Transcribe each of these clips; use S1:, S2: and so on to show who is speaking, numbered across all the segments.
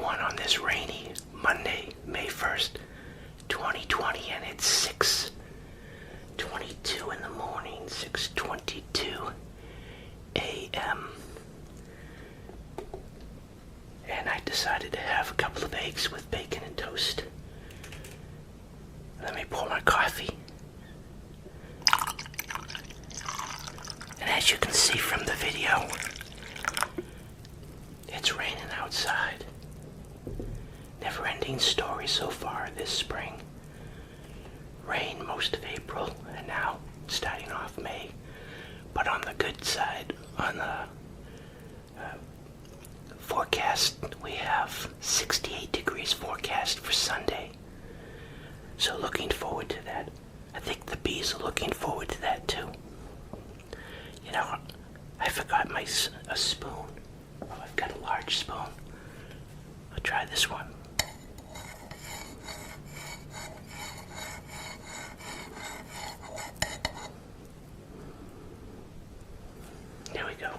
S1: everyone on this rainy Monday, May 1st, 2020, and it's 6:22 in the morning, 6:22 a.m. And I decided to have a couple of eggs with bacon and toast. Let me pour my coffee. And as you can see from the video, it's raining outside. Never-ending story so far this spring. Rain most of April, and now starting off May. But on the good side, on the forecast, we have 68 degrees forecast for Sunday. So looking forward to that. I think the bees are looking forward to that too. You know, I forgot a spoon. Oh, I've got a large spoon. I'll try this one. There we go.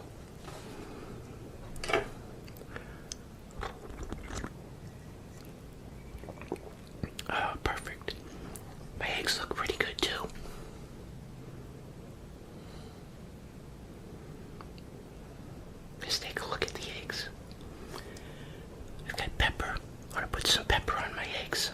S1: Oh, perfect. My eggs look pretty good too. Let's take a look at the eggs. I've got pepper. I want to put some pepper on my eggs.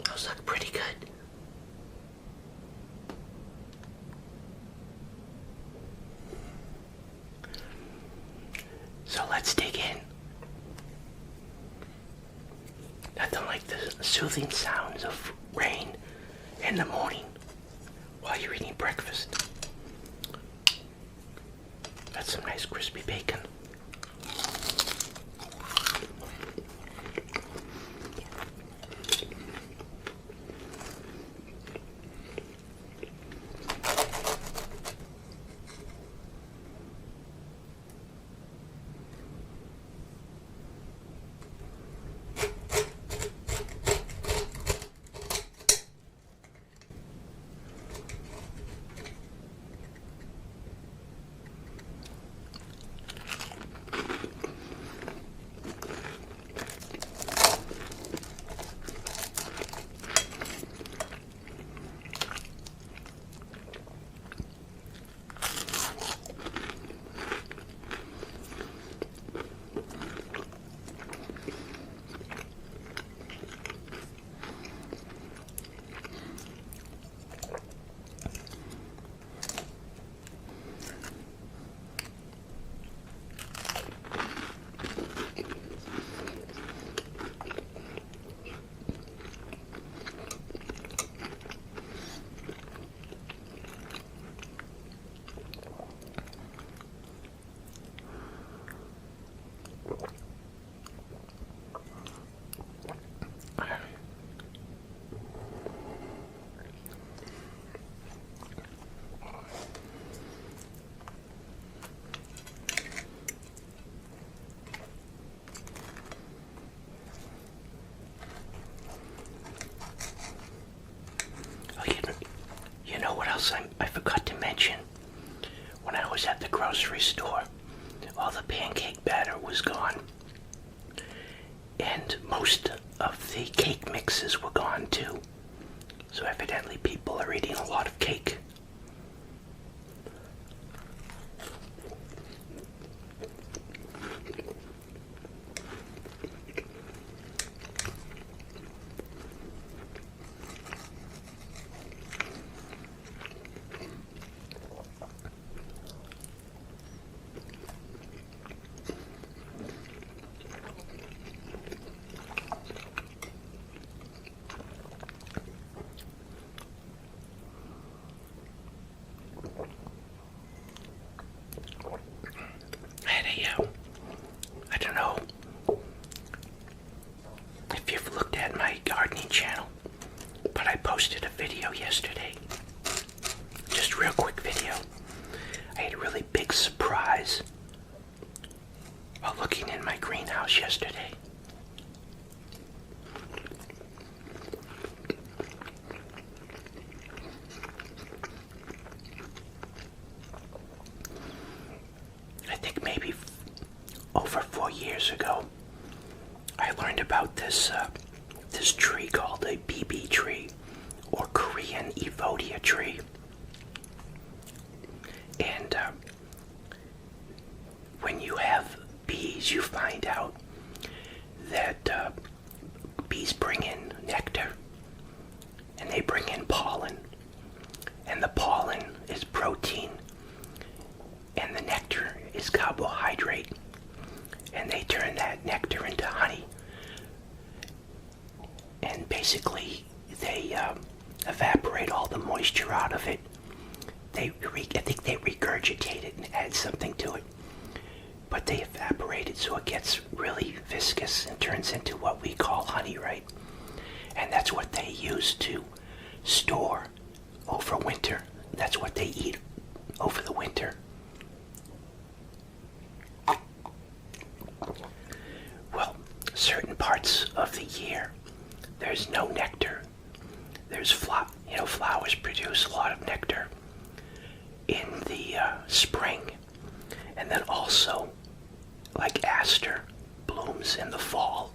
S1: Those look pretty good. So let's dig in. Nothing like the soothing sounds of rain in the morning while you're eating breakfast. That's some nice crispy bacon. You know what else I forgot to mention? When I was at the grocery store, all the pancake batter was gone. And most of the cake mixes were gone too. So evidently people are eating a lot of cake. I don't know if you've looked at my gardening channel, but I posted a video yesterday. Just a real quick video. I had a really big surprise surprise while looking in my greenhouse yesterday. I think maybe over 4 years ago, I learned about this tree called a BB tree, or Korean Evodia tree. And when you have bees, you find out that bees bring in nectar, and they bring in pollen, and the pollen is protein, and the nectar is carbohydrate, and they turn that nectar into honey. And basically, they evaporate all the moisture out of it. I think they regurgitate it and add something to it. But they evaporate it so it gets really viscous and turns into what we call honey, right? And that's what they use to store over winter. That's what they eat over the winter. Well, certain parts of the year, there's no nectar. There's flowers produce a lot of nectar in the spring, and then also, like aster, blooms in the fall.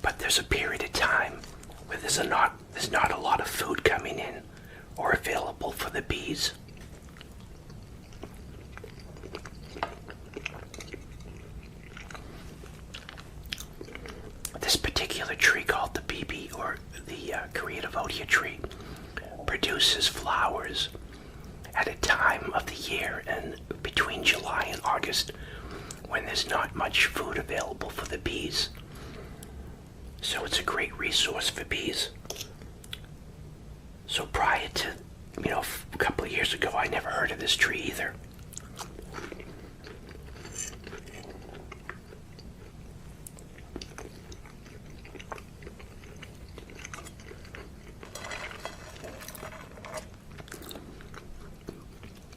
S1: But there's a period of time where there's not a lot of food coming in or available for the bees. This particular tree called the BB, or the Korean Evodia tree, produces flowers at a time of the year and between July and August when there's not much food available for the bees. So it's a great resource for bees. So prior to, a couple of years ago, I never heard of this tree either.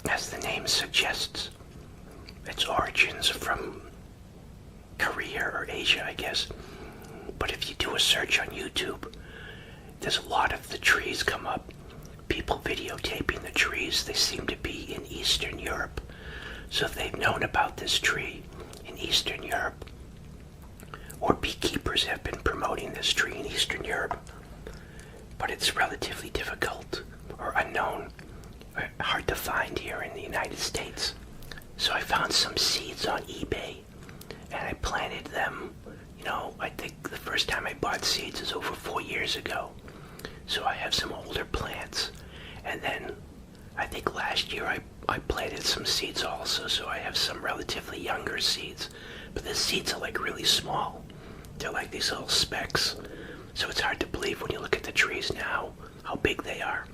S1: As the name suggests, its origins from Korea or Asia, I guess. But if you do a search on YouTube, there's a lot of the trees come up. People videotaping the trees. They seem to be in Eastern Europe. So if they've known about this tree in Eastern Europe, or beekeepers have been promoting this tree in Eastern Europe, but it's relatively difficult or unknown, hard to find here in the United States. So I found some seeds on eBay, and I planted them. I think the first time I bought seeds is over 4 years ago. So I have some older plants, and then I think last year I planted some seeds also, so I have some relatively younger seeds. But the seeds are like really small. They're like these little specks. So it's hard to believe when you look at the trees now how big they are.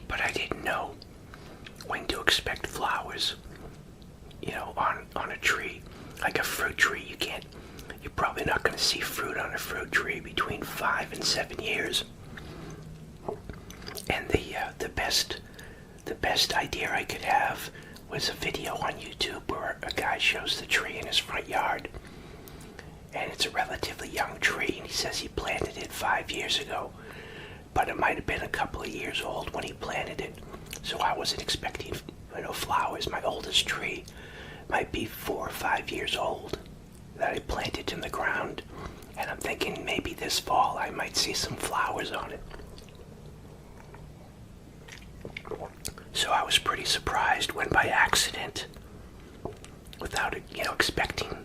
S1: But I didn't know when to expect flowers, on a tree. Like a fruit tree, you're probably not going to see fruit on a fruit tree between 5 and 7 years. And the best idea I could have was a video on YouTube where a guy shows the tree in his front yard. And it's a relatively young tree, and he says he planted it 5 years ago. But it might have been a couple of years old when he planted it. So I wasn't expecting, flowers. My oldest tree might be 4 or 5 years old that I planted in the ground. And I'm thinking maybe this fall I might see some flowers on it. So I was pretty surprised when by accident, without expecting,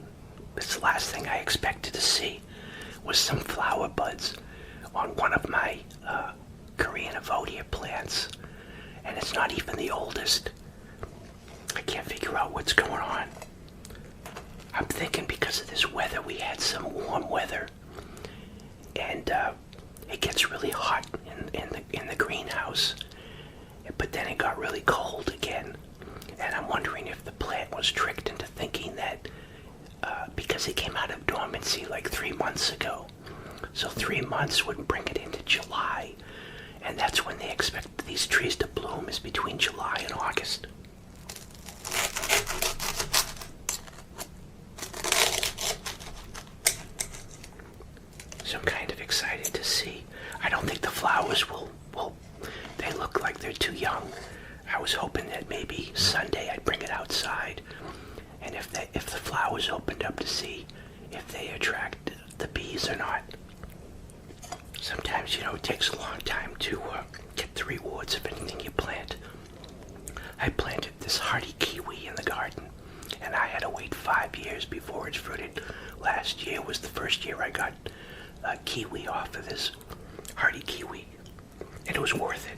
S1: this the last thing I expected to see was some flower buds on one of my Korean Evodia plants. And it's not even the oldest. I can't figure out what's going on. I'm thinking because of this weather, we had some warm weather, and it gets really hot in the greenhouse, but then it got really cold again, And I'm wondering if the plant was tricked into thinking that because it came out of dormancy like 3 months ago, so 3 months would bring it into July, and that's when they expect these trees to bloom, is between July and August. So I'm kind of excited to see. I don't think the flowers will they look like they're too young. I was hoping that maybe Sunday I'd bring it outside, and if the flowers opened up, to see if they attract the bees or not. Sometimes, it takes a long time to get the rewards of anything you plant. I planted this hardy kiwi in the garden, and I had to wait 5 years before it fruited. Last year was the first year I got a kiwi off of this hardy kiwi, and it was worth it.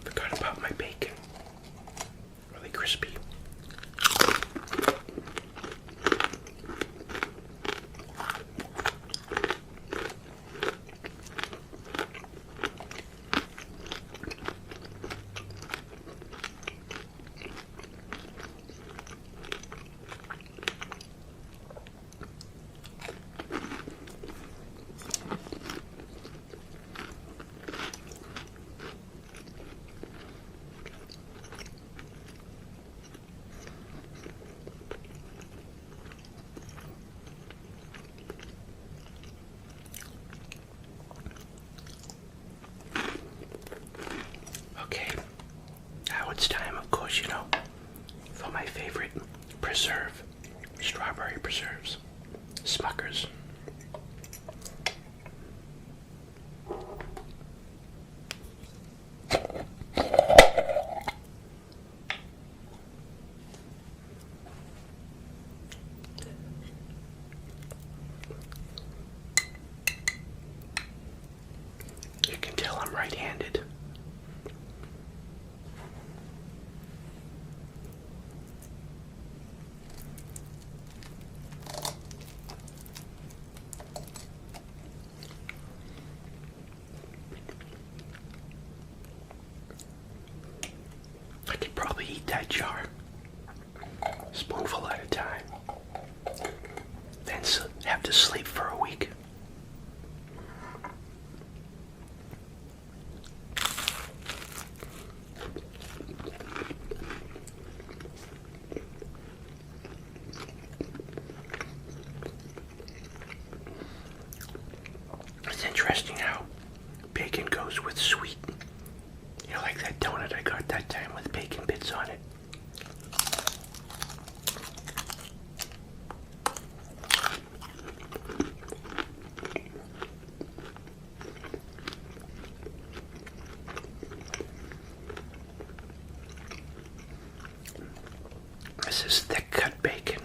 S1: Forgot about my bacon. Really crispy. Okay, now it's time, of course, for my favorite preserve, strawberry preserves, Smuckers. You can tell I'm right-handed. I could probably eat that jar, spoonful at a time, then have to sleep for a week. It's interesting how bacon goes with sweet. Like that donut I got that time with bacon bits on it. This is thick cut bacon.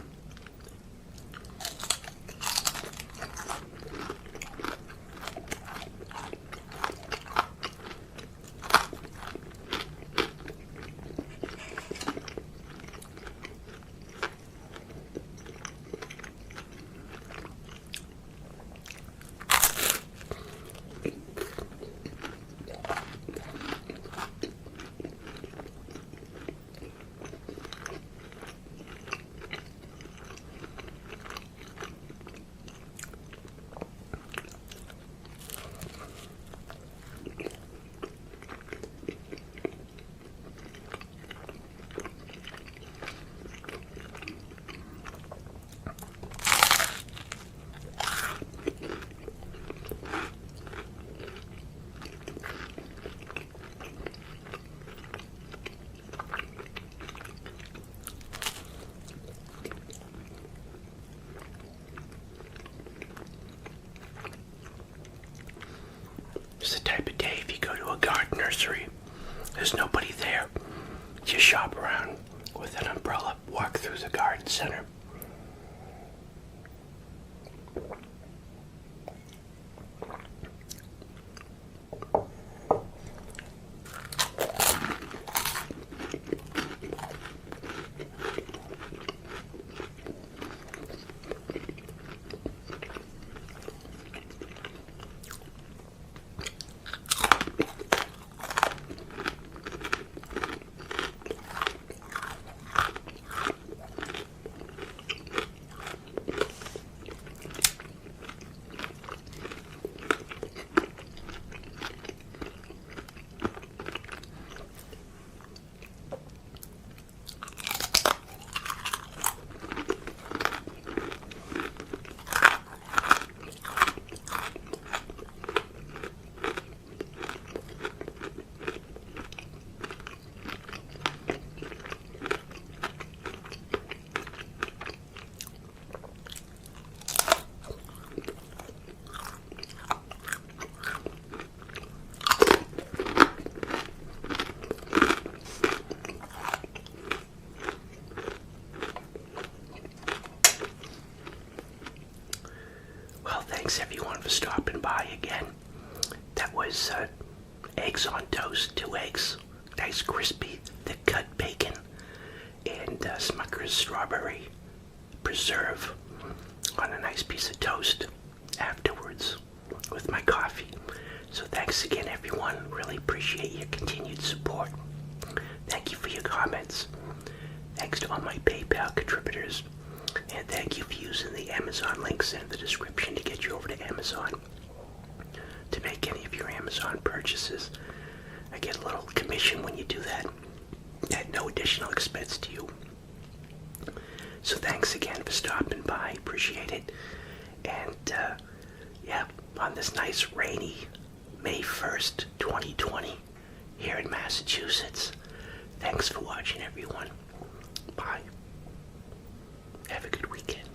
S1: It's the type of day if you go to a garden nursery There's nobody there. Just shop around with an umbrella, walk through the garden center. Thanks everyone for stopping by again. That was eggs on toast, 2 eggs, nice crispy, thick cut bacon, and Smucker's strawberry preserve on a nice piece of toast afterwards with my coffee. So thanks again everyone, really appreciate your continued support. Thank you for your comments. Thanks to all my PayPal contributors. And thank you for using the Amazon links in the description to get you over to Amazon to make any of your Amazon purchases. I get a little commission when you do that at no additional expense to you. So thanks again for stopping by. Appreciate it. And yeah, on this nice rainy May 1st, 2020 here in Massachusetts. Thanks for watching everyone. Bye. Have a good weekend.